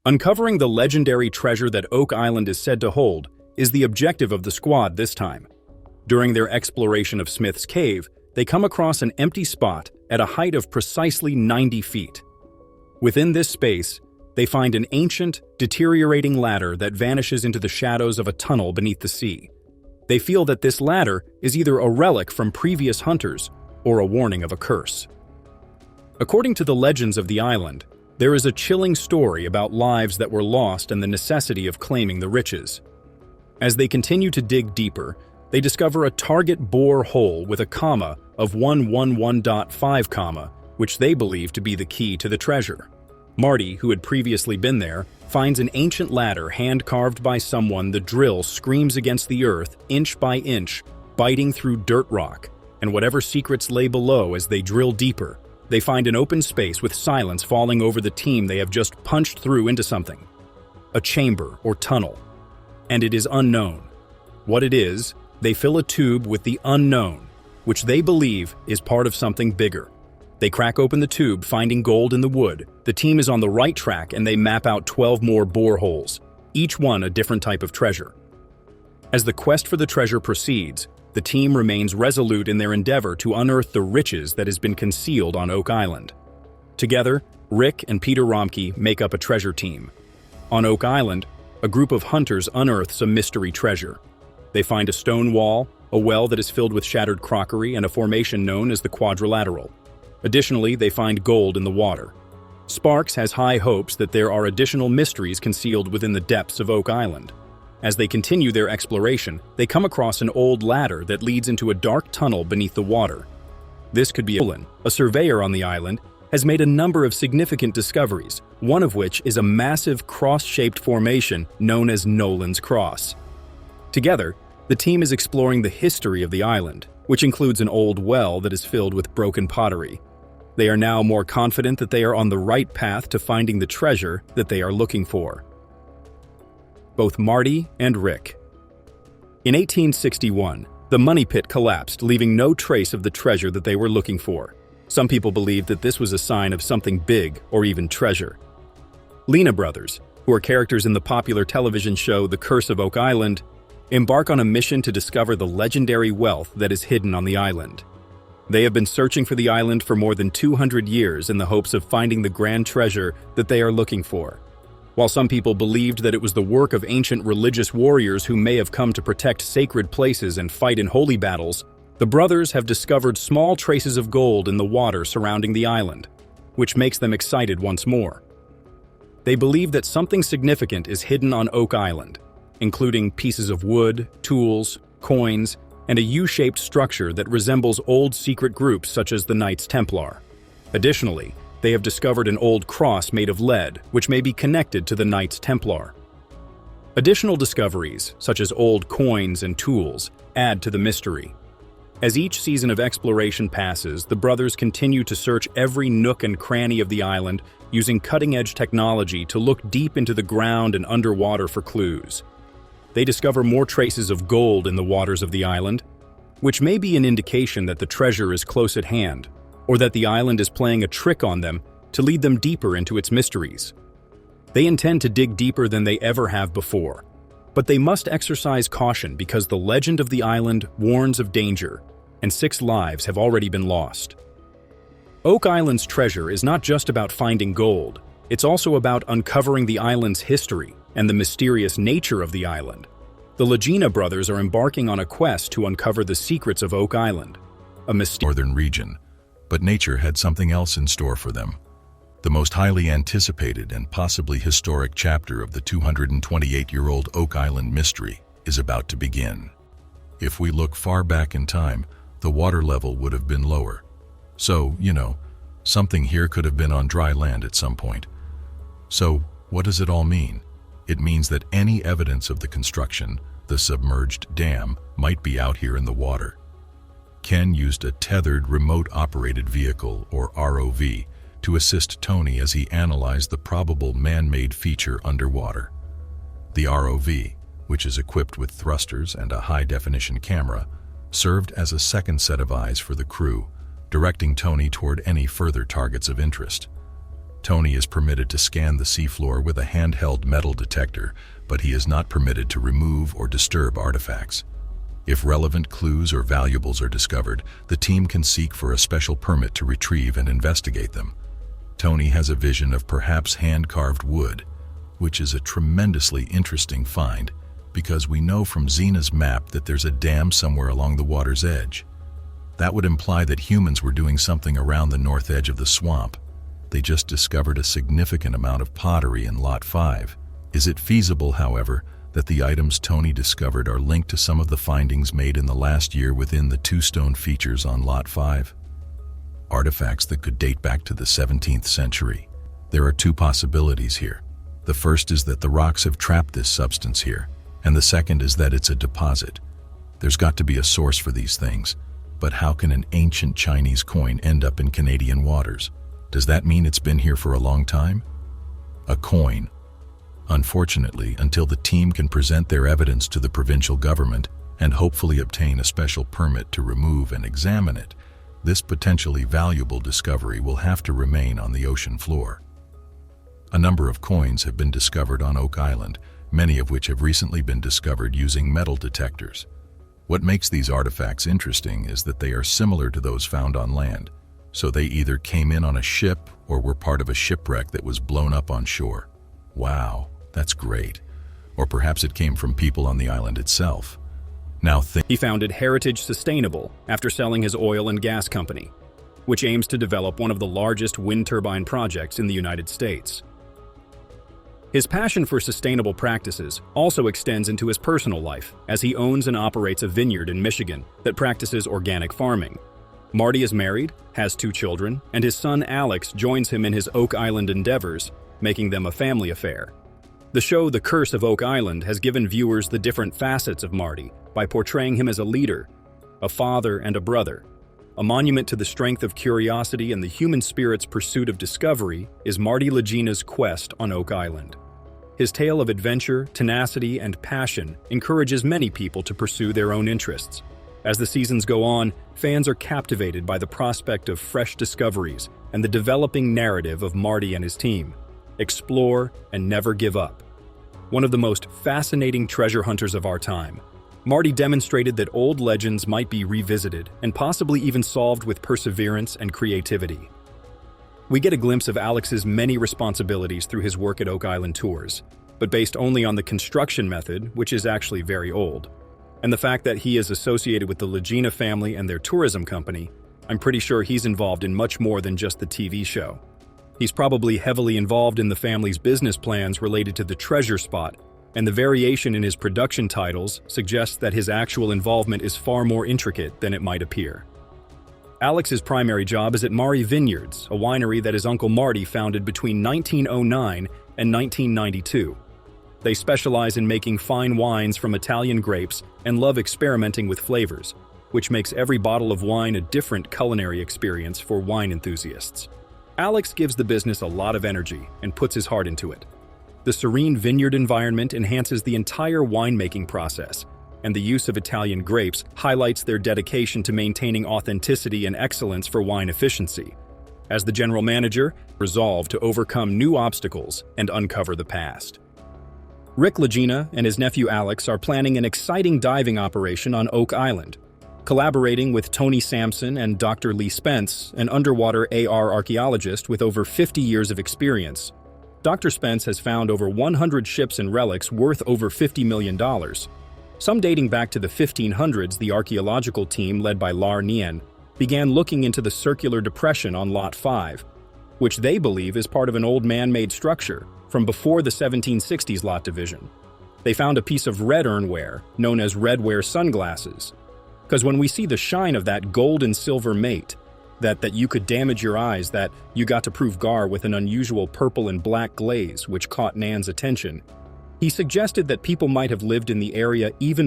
Uncovering the legendary treasure that Oak Island is said to hold is the objective of the squad this time. During their exploration of Smith's Cave, they come across an empty spot at a height of precisely 90 feet. Within this space, they find an ancient, deteriorating ladder that vanishes into the shadows of a tunnel beneath the sea. They feel that this ladder is either a relic from previous hunters or a warning of a curse. According to the legends of the island, there is a chilling story about lives that were lost and the necessity of claiming the riches. As they continue to dig deeper, they discover a target bore hole with a comma of 111.5 comma, which they believe to be the key to the treasure. Marty, who had previously been there, finds an ancient ladder hand-carved by someone. The drill screams against the earth, inch by inch, biting through dirt rock, and whatever secrets lay below as they drill deeper, they find an open space with silence falling over the team they have just punched through into something. A chamber or tunnel. And it is unknown. What it is, they fill a tube with the unknown, which they believe is part of something bigger. They crack open the tube, finding gold in the wood. The team is on the right track and they map out 12 more boreholes, each one a different type of treasure. As the quest for the treasure proceeds, the team remains resolute in their endeavor to unearth the riches that has been concealed on Oak Island. Together, Rick and Peter Romke make up a treasure team. On Oak Island, a group of hunters unearths a mystery treasure. They find a stone wall, a well that is filled with shattered crockery, and a formation known as the quadrilateral. Additionally, they find gold in the water. Sparks has high hopes that there are additional mysteries concealed within the depths of Oak Island. As they continue their exploration, they come across an old ladder that leads into a dark tunnel beneath the water. This could be a surveyor on the island has made a number of significant discoveries, one of which is a massive cross-shaped formation known as Nolan's Cross. Together, the team is exploring the history of the island, which includes an old well that is filled with broken pottery. They are now more confident that they are on the right path to finding the treasure that they are looking for. Both Marty and Rick. In 1861, the money pit collapsed, leaving no trace of the treasure that they were looking for. Some people believed that this was a sign of something big or even treasure. Lena brothers, who are characters in the popular television show The Curse of Oak Island, embark on a mission to discover the legendary wealth that is hidden on the island. They have been searching for the island for more than 200 years in the hopes of finding the grand treasure that they are looking for. While some people believed that it was the work of ancient religious warriors who may have come to protect sacred places and fight in holy battles, the brothers have discovered small traces of gold in the water surrounding the island, which makes them excited once more. They believe that something significant is hidden on Oak Island, including pieces of wood, tools, coins, and a U-shaped structure that resembles old secret groups such as the Knights Templar. Additionally, they have discovered an old cross made of lead, which may be connected to the Knights Templar. Additional discoveries, such as old coins and tools, add to the mystery. As each season of exploration passes, the brothers continue to search every nook and cranny of the island using cutting-edge technology to look deep into the ground and underwater for clues. They discover more traces of gold in the waters of the island, which may be an indication that the treasure is close at hand, or that the island is playing a trick on them to lead them deeper into its mysteries. They intend to dig deeper than they ever have before, but they must exercise caution because the legend of the island warns of danger, and 6 lives have already been lost. Oak Island's treasure is not just about finding gold, it's also about uncovering the island's history and the mysterious nature of the island. The Lagena brothers are embarking on a quest to uncover the secrets of Oak Island, a northern region, but nature had something else in store for them. The most highly anticipated and possibly historic chapter of the 228-year-old Oak Island mystery is about to begin. If we look far back in time, the water level would have been lower. So, something here could have been on dry land at some point. So, what does it all mean? It means that any evidence of the construction, the submerged dam, might be out here in the water. Ken used a tethered remote-operated vehicle, or ROV, to assist Tony as he analyzed the probable man-made feature underwater. The ROV, which is equipped with thrusters and a high-definition camera, served as a second set of eyes for the crew, directing Tony toward any further targets of interest. Tony is permitted to scan the seafloor with a handheld metal detector, but he is not permitted to remove or disturb artifacts. If relevant clues or valuables are discovered, the team can seek for a special permit to retrieve and investigate them. Tony has a vision of perhaps hand-carved wood, which is a tremendously interesting find because we know from Xena's map that there's a dam somewhere along the water's edge. That would imply that humans were doing something around the north edge of the swamp. They just discovered a significant amount of pottery in Lot 5. Is it feasible, however, that the items Tony discovered are linked to some of the findings made in the last year within the two stone features on Lot 5? Artifacts that could date back to the 17th century. There are two possibilities here. The first is that the rocks have trapped this substance here, and the second is that it's a deposit. There's got to be a source for these things, but how can an ancient Chinese coin end up in Canadian waters? Does that mean it's been here for a long time? A coin. Unfortunately, until the team can present their evidence to the provincial government and hopefully obtain a special permit to remove and examine it, this potentially valuable discovery will have to remain on the ocean floor. A number of coins have been discovered on Oak Island, many of which have recently been discovered using metal detectors. What makes these artifacts interesting is that they are similar to those found on land, so they either came in on a ship or were part of a shipwreck that was blown up on shore. Wow, that's great. Or perhaps it came from people on the island itself. He founded Heritage Sustainable after selling his oil and gas company, which aims to develop one of the largest wind turbine projects in the United States. His passion for sustainable practices also extends into his personal life, as he owns and operates a vineyard in Michigan that practices organic farming. Marty is married, has 2 children, and his son Alex joins him in his Oak Island endeavors, making them a family affair. The show The Curse of Oak Island has given viewers the different facets of Marty by portraying him as a leader, a father, and a brother. A monument to the strength of curiosity and the human spirit's pursuit of discovery is Marty Lagena's quest on Oak Island. His tale of adventure, tenacity, and passion encourages many people to pursue their own interests. As the seasons go on, fans are captivated by the prospect of fresh discoveries and the developing narrative of Marty and his team. Explore and never give up. One of the most fascinating treasure hunters of our time, Marty demonstrated that old legends might be revisited and possibly even solved with perseverance and creativity. We get a glimpse of Alex's many responsibilities through his work at Oak Island Tours, but based only on the construction method, which is actually very old. And the fact that he is associated with the Lagena family and their tourism company, I'm pretty sure he's involved in much more than just the TV show. He's probably heavily involved in the family's business plans related to the treasure spot, and the variation in his production titles suggests that his actual involvement is far more intricate than it might appear. Alex's primary job is at Mari Vineyards, a winery that his uncle Marty founded between 1909 and 1992. They specialize in making fine wines from Italian grapes and love experimenting with flavors, which makes every bottle of wine a different culinary experience for wine enthusiasts. Alex gives the business a lot of energy and puts his heart into it. The serene vineyard environment enhances the entire winemaking process, and the use of Italian grapes highlights their dedication to maintaining authenticity and excellence for wine efficiency. As the general manager, resolved to overcome new obstacles and uncover the past. Rick Lagena and his nephew Alex are planning an exciting diving operation on Oak Island. Collaborating with Tony Sampson and Dr. Lee Spence, an underwater AR archaeologist with over 50 years of experience, Dr. Spence has found over 100 ships and relics worth over $50 million. Some dating back to the 1500s, the archaeological team led by Lar Nien began looking into the circular depression on Lot 5, which they believe is part of an old man-made structure from before the 1760s lot division. They found a piece of red earnware, known as redware sunglasses, because when we see the shine of that gold and silver mate, that you could damage your eyes, that you got to prove Gar with an unusual purple and black glaze which caught Nan's attention, he suggested that people might have lived in the area even